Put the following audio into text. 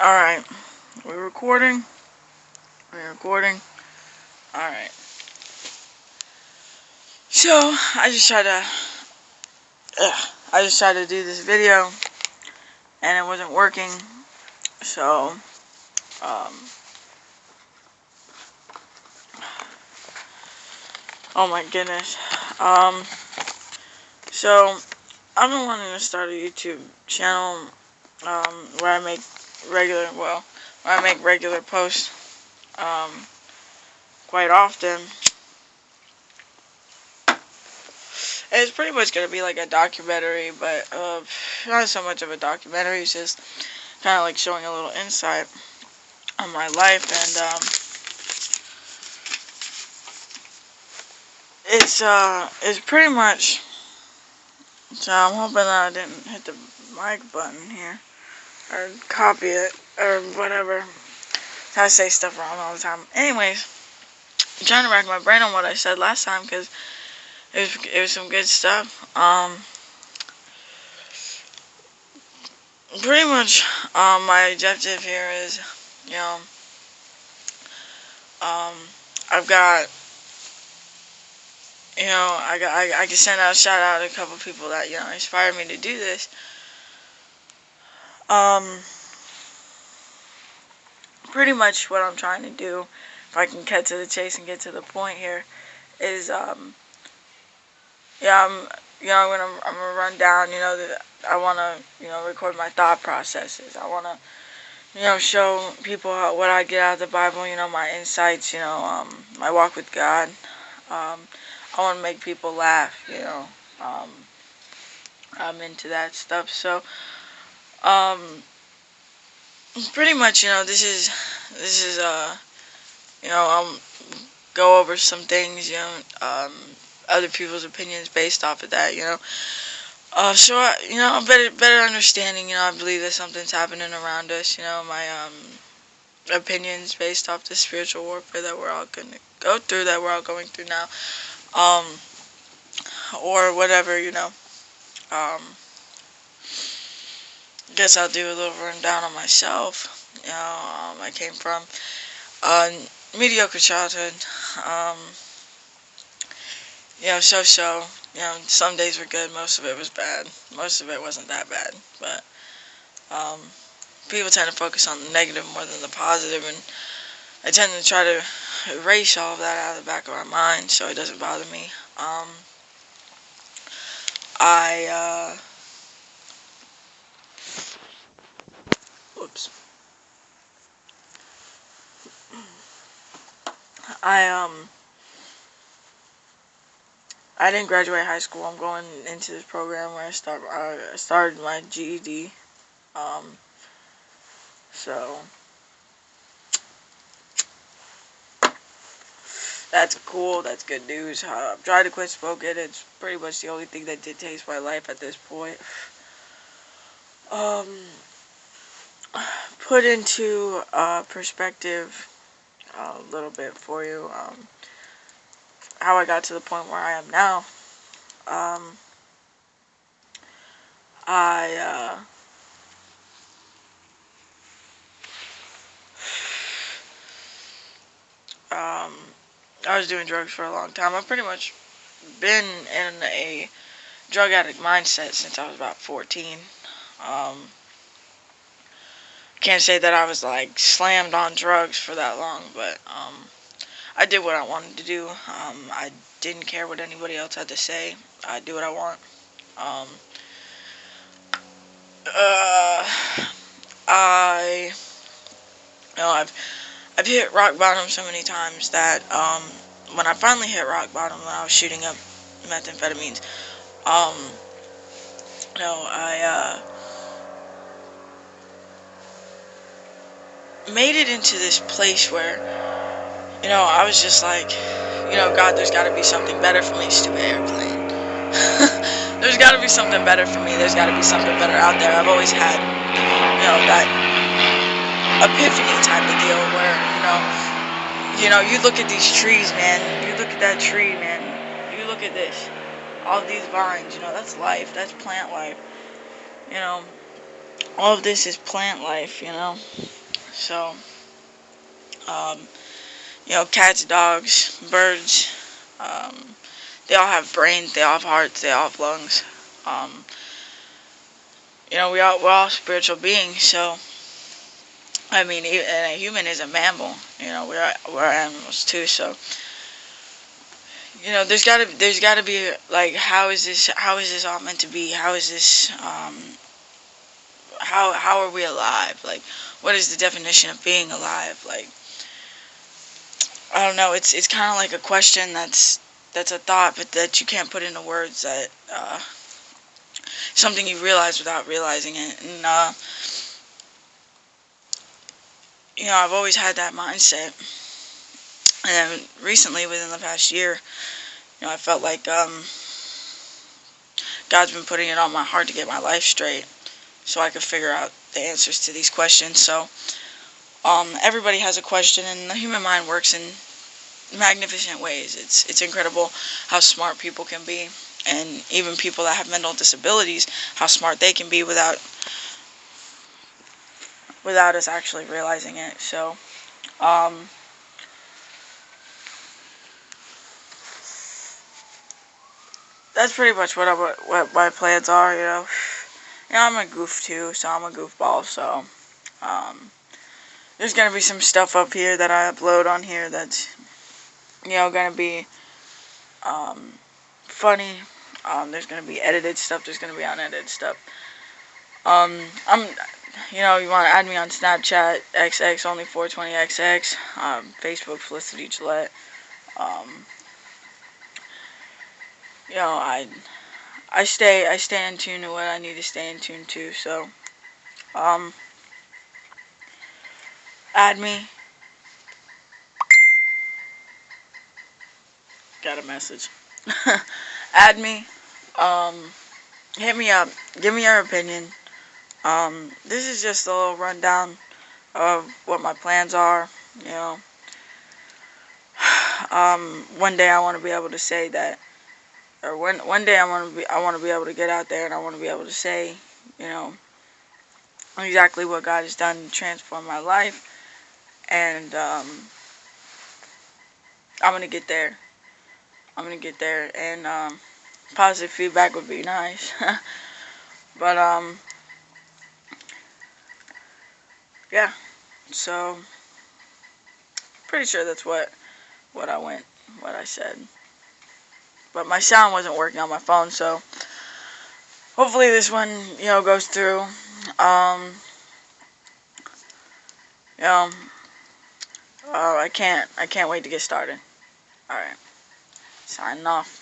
Alright. We're recording. Alright. So, I just tried to do this video, and it wasn't working. So, oh my goodness. So, I've been wanting to start a YouTube channel, where I make regular posts, quite often. And it's pretty much going to be like a documentary, but, not so much of a documentary, it's just kind of like showing a little insight on my life, and, it's pretty much, so I'm hoping that I didn't hit the mic button here, or copy it, or whatever. I say stuff wrong all the time. Anyways, I'm trying to rack my brain on what I said last time, because it was some good stuff. Pretty much, my objective here is, I've got, I can send out a shout out to a couple people that, inspired me to do this. Pretty much what I'm trying to do, if I can cut to the chase and get to the point here, is, I'm gonna run down, that I wanna, record my thought processes. I wanna, show people what I get out of the Bible, my insights, my walk with God. I want to make people laugh, I'm into that stuff. So, pretty much, this is, I'll go over some things, other people's opinions based off of that, so better understanding, I believe that something's happening around us, my, opinions based off the spiritual warfare that we're all gonna go through, that we're all going through now, or whatever, guess I'll do a little rundown on myself. I came from a mediocre childhood, so, some days were good, most of it was bad, most of it wasn't that bad, but, people tend to focus on the negative more than the positive, and I tend to try to erase all of that out of the back of my mind so it doesn't bother me. I didn't graduate high school. I'm going into this program where I started my GED. So that's cool. That's good news. I've tried to quit smoking. It's pretty much the only thing that dictates my life at this point. Put into perspective a little bit for you, how I got to the point where I am now. I was doing drugs for a long time. I've pretty much been in a drug addict mindset since I was about 14. Can't say that I was like slammed on drugs for that long, but I did what I wanted to do. I didn't care what anybody else had to say. I do what I want. I've hit rock bottom so many times that when I finally hit rock bottom, when I was shooting up methamphetamines, I made it into this place where, I was just like, God, there's got to be something better for me, stupid airplane. There's got to be something better for me. There's got to be something better out there. I've always had, that epiphany type of deal where, you look at these trees, man. You look at that tree, man. You look at this. All these vines, that's life. That's plant life. all of this is plant life, So, um, cats, dogs, birds, um, they all have brains, they all have hearts, they all have lungs. Um, we're all spiritual beings, so I mean, and a human is a mammal. We're animals too. So, there's gotta be like, how is this all meant to be? How are we alive? Like, what is the definition of being alive? Like, I don't know. It's kind of like a question that's a thought, but that you can't put into words. That something you realize without realizing it. And I've always had that mindset. And then recently, within the past year, I felt like God's been putting it on my heart to get my life straight, so I could figure out the answers to these questions. So, everybody has a question, and the human mind works in magnificent ways. It's incredible how smart people can be, and even people that have mental disabilities, how smart they can be without us actually realizing it. So, um, that's pretty much what my plans are. I'm a goof too, so I'm a goofball. So, um, there's gonna be some stuff up here that I upload on here that's gonna be um, funny. There's gonna be edited stuff. There's gonna be unedited stuff. I'm you want to add me on Snapchat, XX only 420XX, Facebook Felicity Gillette. Um, I stay in tune to what I need to stay in tune to. So, um, add me. Got a message. Add me. Um, hit me up. Give me your opinion. This is just a little rundown of what my plans are. You know, one day I want to be able to say that, or one day I want to be able to get out there and I want to be able to say, you know, exactly what God has done to transform my life, and I'm gonna get there. I'm gonna get there, and positive feedback would be nice. But yeah. So pretty sure that's what what I said. But my sound wasn't working on my phone, so hopefully this one goes through. Um, you know, I can't wait to get started. All right, signing off.